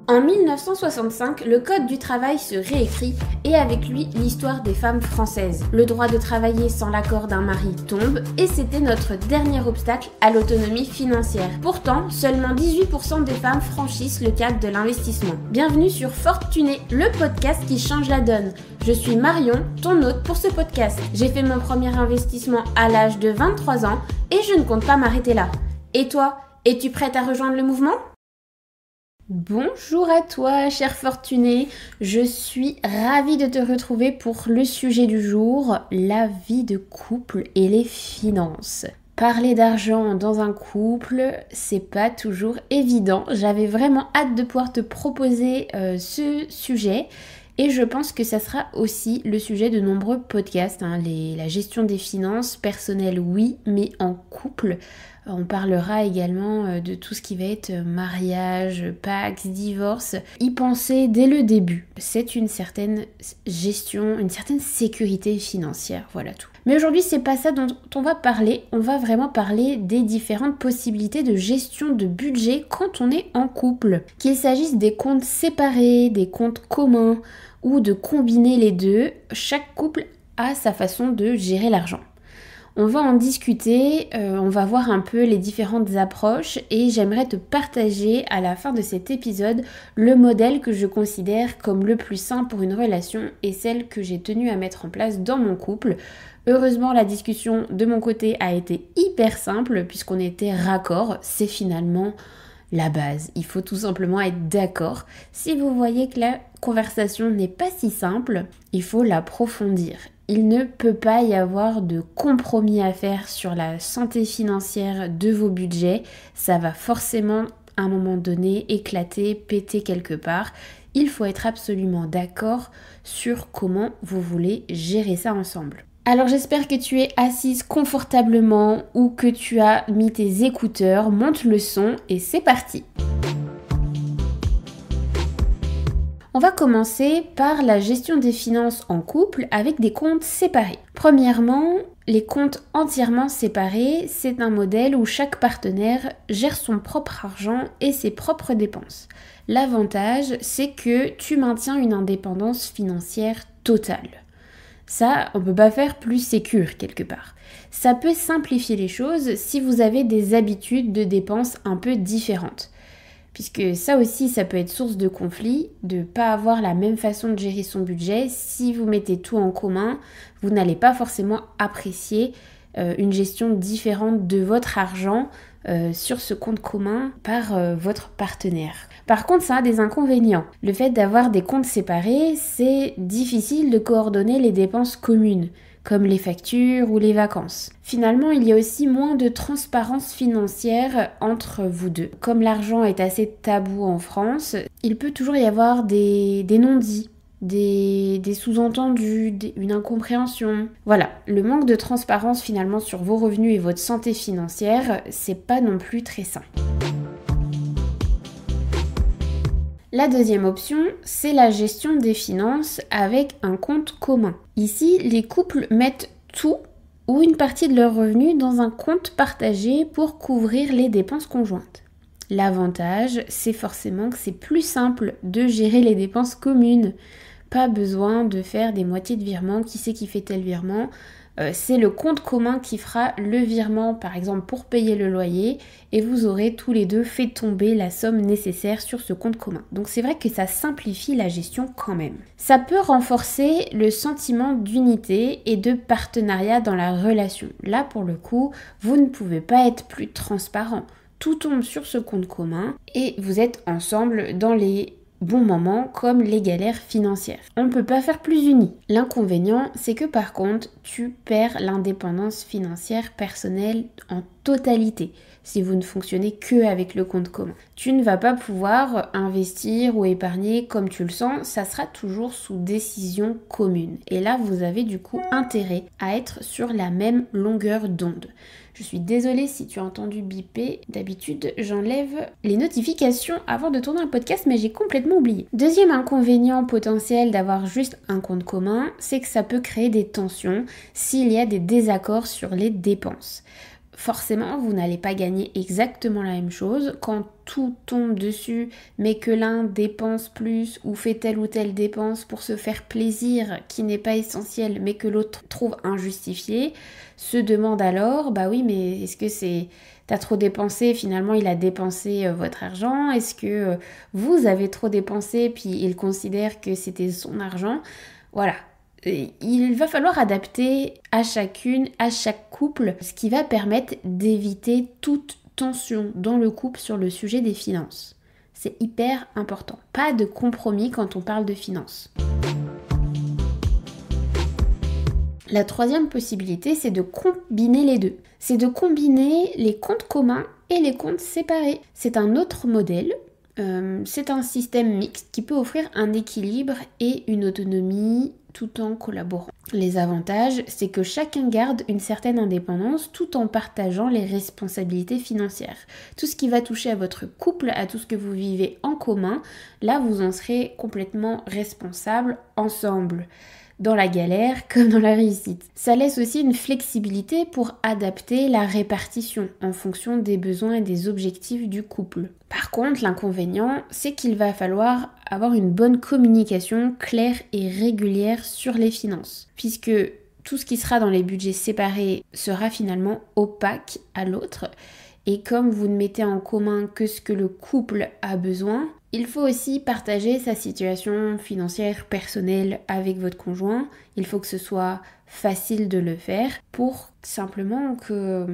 En 1965, le Code du travail se réécrit et avec lui l'histoire des femmes françaises. Le droit de travailler sans l'accord d'un mari tombe et c'était notre dernier obstacle à l'autonomie financière. Pourtant, seulement 18% des femmes franchissent le cap de l'investissement. Bienvenue sur Fortuné, le podcast qui change la donne. Je suis Marion, ton hôte pour ce podcast. J'ai fait mon premier investissement à l'âge de 23 ans et je ne compte pas m'arrêter là. Et toi, es-tu prête à rejoindre le mouvement ? Bonjour à toi, cher Fortuné, je suis ravie de te retrouver pour le sujet du jour, la vie de couple et les finances. Parler d'argent dans un couple, c'est pas toujours évident. J'avais vraiment hâte de pouvoir te proposer ce sujet et je pense que ça sera aussi le sujet de nombreux podcasts. La gestion des finances personnelles, oui, mais en couple. On parlera également de tout ce qui va être mariage, pax, divorce. Y penser dès le début. C'est une certaine gestion, une certaine sécurité financière, voilà tout. Mais aujourd'hui, c'est pas ça dont on va parler. On va vraiment parler des différentes possibilités de gestion de budget quand on est en couple. Qu'il s'agisse des comptes séparés, des comptes communs ou de combiner les deux, chaque couple a sa façon de gérer l'argent. On va en discuter, on va voir un peu les différentes approches et j'aimerais te partager à la fin de cet épisode le modèle que je considère comme le plus sain pour une relation et celle que j'ai tenu à mettre en place dans mon couple. Heureusement, la discussion de mon côté a été hyper simple puisqu'on était raccord, c'est finalement la base. Il faut tout simplement être d'accord. Si vous voyez que la conversation n'est pas si simple, il faut l'approfondir. Il ne peut pas y avoir de compromis à faire sur la santé financière de vos budgets. Ça va forcément, à un moment donné, éclater, péter quelque part. Il faut être absolument d'accord sur comment vous voulez gérer ça ensemble. Alors j'espère que tu es assise confortablement ou que tu as mis tes écouteurs, monte le son et c'est parti. On va commencer par la gestion des finances en couple avec des comptes séparés. Premièrement, les comptes entièrement séparés, c'est un modèle où chaque partenaire gère son propre argent et ses propres dépenses. L'avantage, c'est que tu maintiens une indépendance financière totale. Ça, on peut pas faire plus sécure quelque part. Ça peut simplifier les choses si vous avez des habitudes de dépenses un peu différentes. Puisque ça aussi, ça peut être source de conflit, de ne pas avoir la même façon de gérer son budget. Si vous mettez tout en commun, vous n'allez pas forcément apprécier une gestion différente de votre argent sur ce compte commun par votre partenaire. Par contre, ça a des inconvénients. Le fait d'avoir des comptes séparés, c'est difficile de coordonner les dépenses communes, comme les factures ou les vacances. Finalement, il y a aussi moins de transparence financière entre vous deux. Comme l'argent est assez tabou en France, il peut toujours y avoir des non-dits, des sous-entendus, une incompréhension. Voilà, le manque de transparence finalement sur vos revenus et votre santé financière, c'est pas non plus très sain. La deuxième option, c'est la gestion des finances avec un compte commun. Ici, les couples mettent tout ou une partie de leurs revenus dans un compte partagé pour couvrir les dépenses conjointes. L'avantage, c'est forcément que c'est plus simple de gérer les dépenses communes. Pas besoin de faire des moitiés de virements, qui c'est qui fait tel virement. C'est le compte commun qui fera le virement, par exemple, pour payer le loyer et vous aurez tous les deux fait tomber la somme nécessaire sur ce compte commun. Donc c'est vrai que ça simplifie la gestion quand même. Ça peut renforcer le sentiment d'unité et de partenariat dans la relation. Là, pour le coup, vous ne pouvez pas être plus transparent. Tout tombe sur ce compte commun et vous êtes ensemble dans les bons moments comme les galères financières. On ne peut pas faire plus unis. L'inconvénient, c'est que par contre, tu perds l'indépendance financière personnelle en totalité si vous ne fonctionnez que avec le compte commun. Tu ne vas pas pouvoir investir ou épargner comme tu le sens, ça sera toujours sous décision commune. Et là, vous avez du coup intérêt à être sur la même longueur d'onde. Je suis désolée si tu as entendu biper. D'habitude, j'enlève les notifications avant de tourner un podcast, mais j'ai complètement oublié. Deuxième inconvénient potentiel d'avoir juste un compte commun, c'est que ça peut créer des tensions s'il y a des désaccords sur les dépenses. forcément, vous n'allez pas gagner exactement la même chose. Quand tout tombe dessus, mais que l'un dépense plus ou fait telle ou telle dépense pour se faire plaisir qui n'est pas essentiel, mais que l'autre trouve injustifié, se demande alors, bah oui, mais est-ce que t'as trop dépensé, finalement il a dépensé votre argent? Est-ce que vous avez trop dépensé, puis il considère que c'était son argent? Voilà. Il va falloir adapter à chacune, à chaque couple, ce qui va permettre d'éviter toute tension dans le couple sur le sujet des finances. C'est hyper important. Pas de compromis quand on parle de finances. La troisième possibilité, c'est de combiner les deux. C'est de combiner les comptes communs et les comptes séparés. C'est un autre modèle. C'est un système mixte qui peut offrir un équilibre et une autonomie tout en collaborant. Les avantages, c'est que chacun garde une certaine indépendance tout en partageant les responsabilités financières. Tout ce qui va toucher à votre couple, à tout ce que vous vivez en commun, là vous en serez complètement responsables ensemble. Dans la galère comme dans la réussite. Ça laisse aussi une flexibilité pour adapter la répartition en fonction des besoins et des objectifs du couple. Par contre, l'inconvénient, c'est qu'il va falloir avoir une bonne communication claire et régulière sur les finances, puisque tout ce qui sera dans les budgets séparés sera finalement opaque à l'autre. Et comme vous ne mettez en commun que ce que le couple a besoin, il faut aussi partager sa situation financière personnelle avec votre conjoint. Il faut que ce soit facile de le faire pour simplement que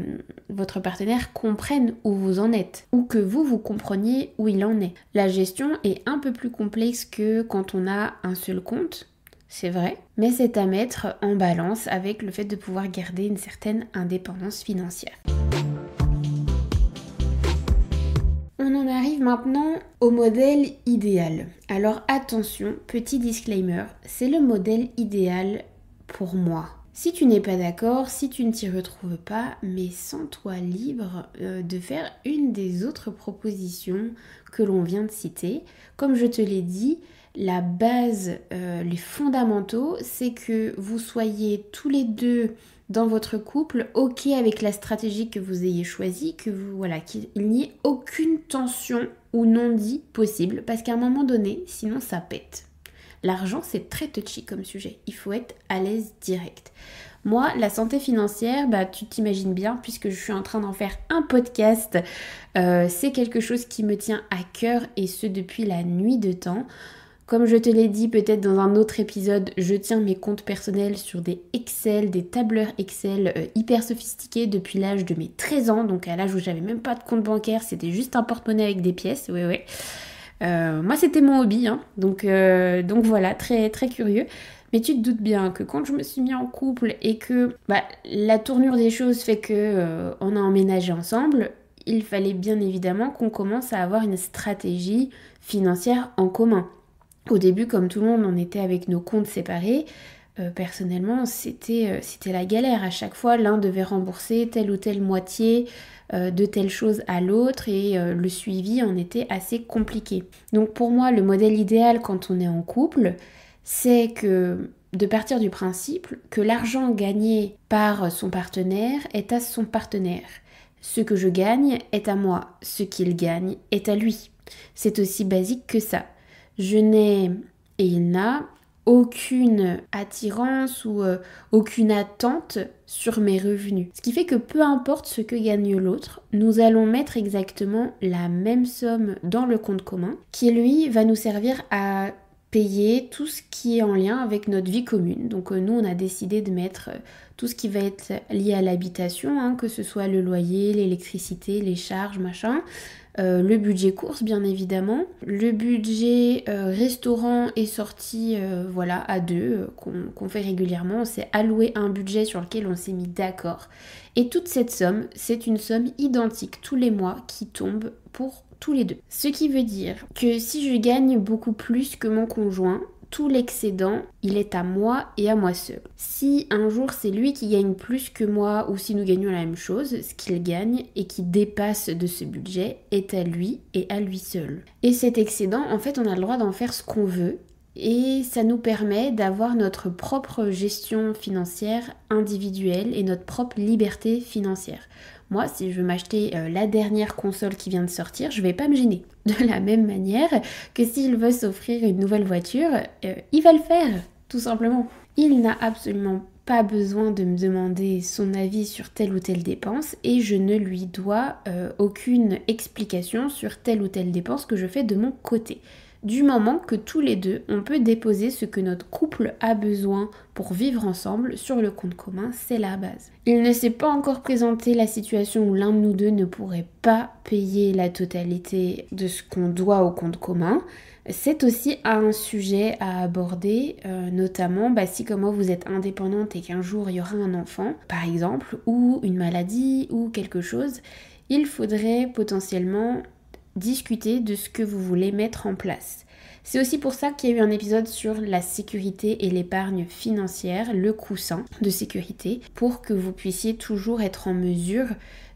votre partenaire comprenne où vous en êtes ou que vous compreniez où il en est. La gestion est un peu plus complexe que quand on a un seul compte. C'est vrai, mais c'est à mettre en balance avec le fait de pouvoir garder une certaine indépendance financière. On en arrive maintenant au modèle idéal. Alors attention, petit disclaimer, c'est le modèle idéal pour moi. Si tu n'es pas d'accord, si tu ne t'y retrouves pas, mais sens-toi libre de faire une des autres propositions que l'on vient de citer. Comme je te l'ai dit, la base, les fondamentaux, c'est que vous soyez tous les deux dans votre couple, ok avec la stratégie que vous ayez choisie, qu'il n'y ait aucune tension ou non-dit possible, parce qu'à un moment donné, sinon ça pète. L'argent, c'est très touchy comme sujet, il faut être à l'aise direct. Moi, la santé financière, tu t'imagines bien, puisque je suis en train d'en faire un podcast, c'est quelque chose qui me tient à cœur, et ce depuis la nuit de temps. Comme je te l'ai dit peut-être dans un autre épisode, je tiens mes comptes personnels sur des Excel, des tableurs Excel hyper sophistiqués depuis l'âge de mes 13 ans. Donc à l'âge où j'avais même pas de compte bancaire, c'était juste un porte-monnaie avec des pièces. Ouais. Moi c'était mon hobby, hein. Donc voilà, très, très curieux. Mais tu te doutes bien que quand je me suis mis en couple et que la tournure des choses fait que on a emménagé ensemble, il fallait bien évidemment qu'on commence à avoir une stratégie financière en commun. Au début, comme tout le monde, on était avec nos comptes séparés. Personnellement, c'était la galère. À chaque fois, l'un devait rembourser telle ou telle moitié de telle chose à l'autre et le suivi en était assez compliqué. Donc pour moi, le modèle idéal quand on est en couple, c'est que de partir du principe que l'argent gagné par son partenaire est à son partenaire. Ce que je gagne est à moi, ce qu'il gagne est à lui. C'est aussi basique que ça. Je n'ai, et il n'a, aucune attirance ou aucune attente sur mes revenus. Ce qui fait que peu importe ce que gagne l'autre, nous allons mettre exactement la même somme dans le compte commun qui, lui, va nous servir à payer tout ce qui est en lien avec notre vie commune. Donc nous, on a décidé de mettre tout ce qui va être lié à l'habitation, que ce soit le loyer, l'électricité, les charges, machin. Le budget course bien évidemment, le budget restaurant et sortie à deux qu'on fait régulièrement. On s'est alloué un budget sur lequel on s'est mis d'accord et toute cette somme, c'est une somme identique tous les mois qui tombe pour tous les deux. Ce qui veut dire que si je gagne beaucoup plus que mon conjoint, tout l'excédent, il est à moi et à moi seul. Si un jour c'est lui qui gagne plus que moi ou si nous gagnons la même chose, ce qu'il gagne et qui dépasse de ce budget est à lui et à lui seul. Et cet excédent, en fait, on a le droit d'en faire ce qu'on veut et ça nous permet d'avoir notre propre gestion financière individuelle et notre propre liberté financière. Moi, si je veux m'acheter la dernière console qui vient de sortir, je vais pas me gêner. De la même manière que s'il veut s'offrir une nouvelle voiture, il va le faire, tout simplement. Il n'a absolument pas besoin de me demander son avis sur telle ou telle dépense et je ne lui dois aucune explication sur telle ou telle dépense que je fais de mon côté. Du moment que tous les deux, on peut déposer ce que notre couple a besoin pour vivre ensemble sur le compte commun, c'est la base. Il ne s'est pas encore présenté la situation où l'un de nous deux ne pourrait pas payer la totalité de ce qu'on doit au compte commun. C'est aussi un sujet à aborder, notamment si comme moi vous êtes indépendante et qu'un jour il y aura un enfant, par exemple, ou une maladie ou quelque chose, il faudrait potentiellement discuter de ce que vous voulez mettre en place. C'est aussi pour ça qu'il y a eu un épisode sur la sécurité et l'épargne financière, le coussin de sécurité, pour que vous puissiez toujours être en mesure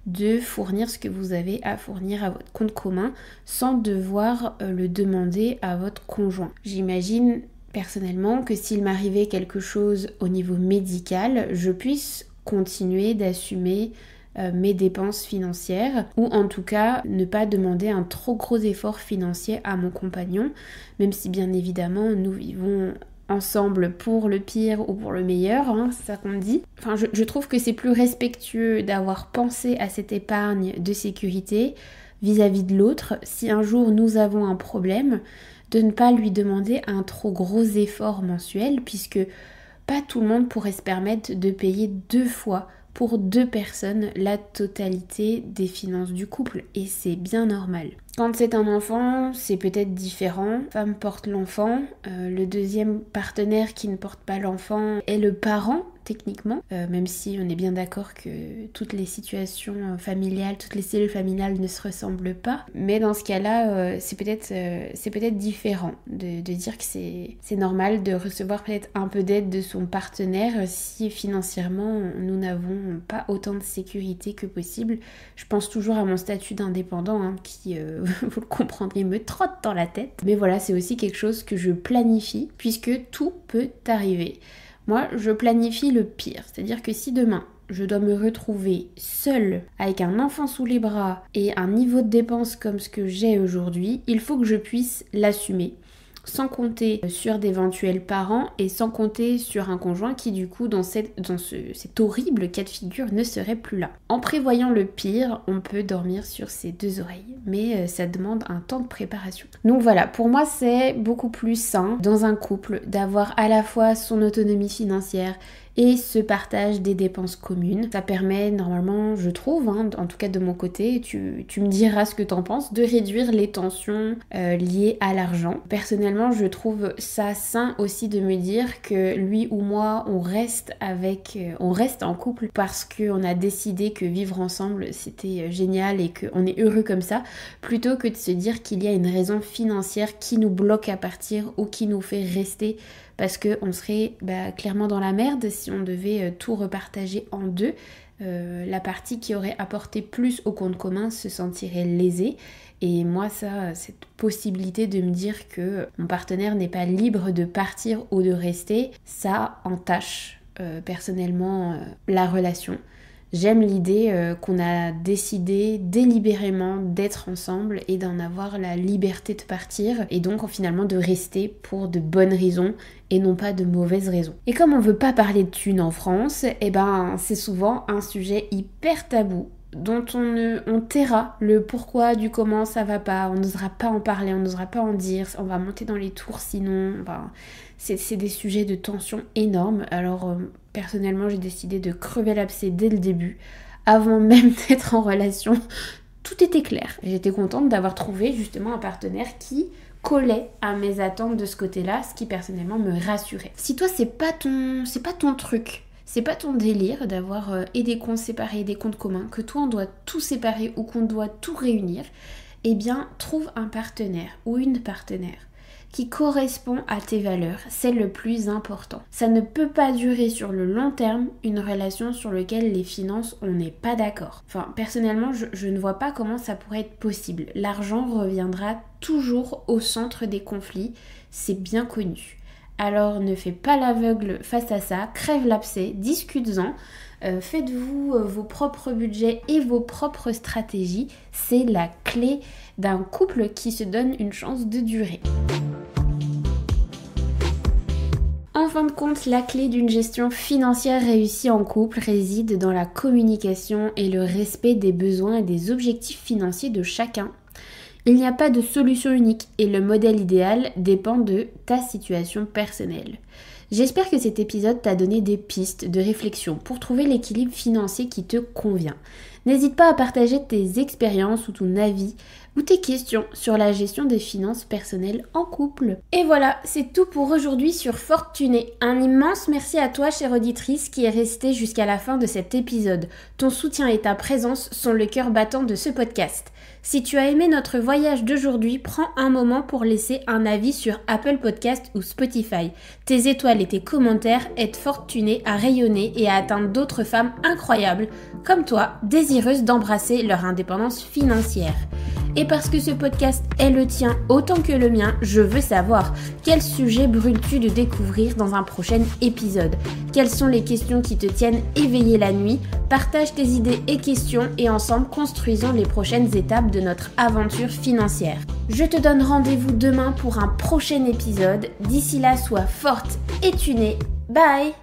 de fournir ce que vous avez à fournir à votre compte commun sans devoir le demander à votre conjoint. J'imagine personnellement que s'il m'arrivait quelque chose au niveau médical, je puisse continuer d'assumer mes dépenses financières ou en tout cas ne pas demander un trop gros effort financier à mon compagnon, même si bien évidemment nous vivons ensemble pour le pire ou pour le meilleur, c'est ça qu'on dit. Enfin, je trouve que c'est plus respectueux d'avoir pensé à cette épargne de sécurité vis-à-vis de l'autre. Si un jour nous avons un problème, de ne pas lui demander un trop gros effort mensuel puisque pas tout le monde pourrait se permettre de payer 2 fois pour 2 personnes la totalité des finances du couple et c'est bien normal. Quand c'est un enfant, c'est peut-être différent. La femme porte l'enfant, le deuxième partenaire qui ne porte pas l'enfant est le parent techniquement, même si on est bien d'accord que toutes les situations familiales, toutes les cellules familiales ne se ressemblent pas. Mais dans ce cas-là, c'est peut-être différent de dire que c'est normal de recevoir peut-être un peu d'aide de son partenaire si financièrement nous n'avons pas autant de sécurité que possible. Je pense toujours à mon statut d'indépendant qui, vous le comprendrez, me trotte dans la tête. Mais voilà, c'est aussi quelque chose que je planifie puisque tout peut arriver. Moi, je planifie le pire, c'est-à-dire que si demain, je dois me retrouver seule avec un enfant sous les bras et un niveau de dépense comme ce que j'ai aujourd'hui, il faut que je puisse l'assumer. Sans compter sur d'éventuels parents et sans compter sur un conjoint qui du coup dans cet horrible cas de figure ne serait plus là. En prévoyant le pire, on peut dormir sur ses 2 oreilles, mais ça demande un temps de préparation. Donc voilà, pour moi c'est beaucoup plus sain dans un couple d'avoir à la fois son autonomie financière et ce partage des dépenses communes. Ça permet normalement, je trouve, en tout cas de mon côté, tu me diras ce que t'en penses, de réduire les tensions liées à l'argent. Personnellement, je trouve ça sain aussi de me dire que lui ou moi, on reste en couple parce qu'on a décidé que vivre ensemble c'était génial et qu'on est heureux comme ça, plutôt que de se dire qu'il y a une raison financière qui nous bloque à partir ou qui nous fait rester parce qu'on serait clairement dans la merde si on devait tout repartager en 2. La partie qui aurait apporté plus au compte commun se sentirait lésée. Et moi, cette possibilité de me dire que mon partenaire n'est pas libre de partir ou de rester, ça entache personnellement la relation. J'aime l'idée qu'on a décidé délibérément d'être ensemble et d'en avoir la liberté de partir et donc finalement de rester pour de bonnes raisons et non pas de mauvaises raisons. Et comme on veut pas parler de thunes en France, c'est souvent un sujet hyper tabou dont on taira le pourquoi, du comment, ça va pas, on n'osera pas en parler, on n'osera pas en dire, on va monter dans les tours sinon, c'est des sujets de tension énormes. Alors personnellement j'ai décidé de crever l'abcès dès le début, avant même d'être en relation, tout était clair. J'étais contente d'avoir trouvé justement un partenaire qui collait à mes attentes de ce côté-là, ce qui personnellement me rassurait. Si toi c'est pas ton truc, c'est pas ton délire d'avoir et des comptes séparés et des comptes communs, que toi on doit tout séparer ou qu'on doit tout réunir, eh bien trouve un partenaire ou une partenaire qui correspond à tes valeurs. C'est le plus important. Ça ne peut pas durer sur le long terme une relation sur laquelle les finances, on n'est pas d'accord. Enfin, personnellement, je ne vois pas comment ça pourrait être possible. L'argent reviendra toujours au centre des conflits, c'est bien connu. Alors ne fais pas l'aveugle face à ça, crève l'abcès, discute-en, faites-vous vos propres budgets et vos propres stratégies. C'est la clé d'un couple qui se donne une chance de durer. En fin de compte, la clé d'une gestion financière réussie en couple réside dans la communication et le respect des besoins et des objectifs financiers de chacun. Il n'y a pas de solution unique et le modèle idéal dépend de ta situation personnelle. J'espère que cet épisode t'a donné des pistes de réflexion pour trouver l'équilibre financier qui te convient. N'hésite pas à partager tes expériences ou ton avis ou tes questions sur la gestion des finances personnelles en couple. Et voilà, c'est tout pour aujourd'hui sur Fortuné. Un immense merci à toi, chère auditrice, qui est restée jusqu'à la fin de cet épisode. Ton soutien et ta présence sont le cœur battant de ce podcast. Si tu as aimé notre voyage d'aujourd'hui, prends un moment pour laisser un avis sur Apple Podcast ou Spotify. Tes étoiles et tes commentaires aident Fortuné à rayonner et à atteindre d'autres femmes incroyables, comme toi, désireuses d'embrasser leur indépendance financière. Et parce que ce podcast est le tien autant que le mien, je veux savoir quel sujet brûles-tu de découvrir dans un prochain épisode? Quelles sont les questions qui te tiennent éveillé la nuit? Partage tes idées et questions et ensemble construisons les prochaines étapes de notre aventure financière. Je te donne rendez-vous demain pour un prochain épisode. D'ici là, sois forte et tunée. Bye!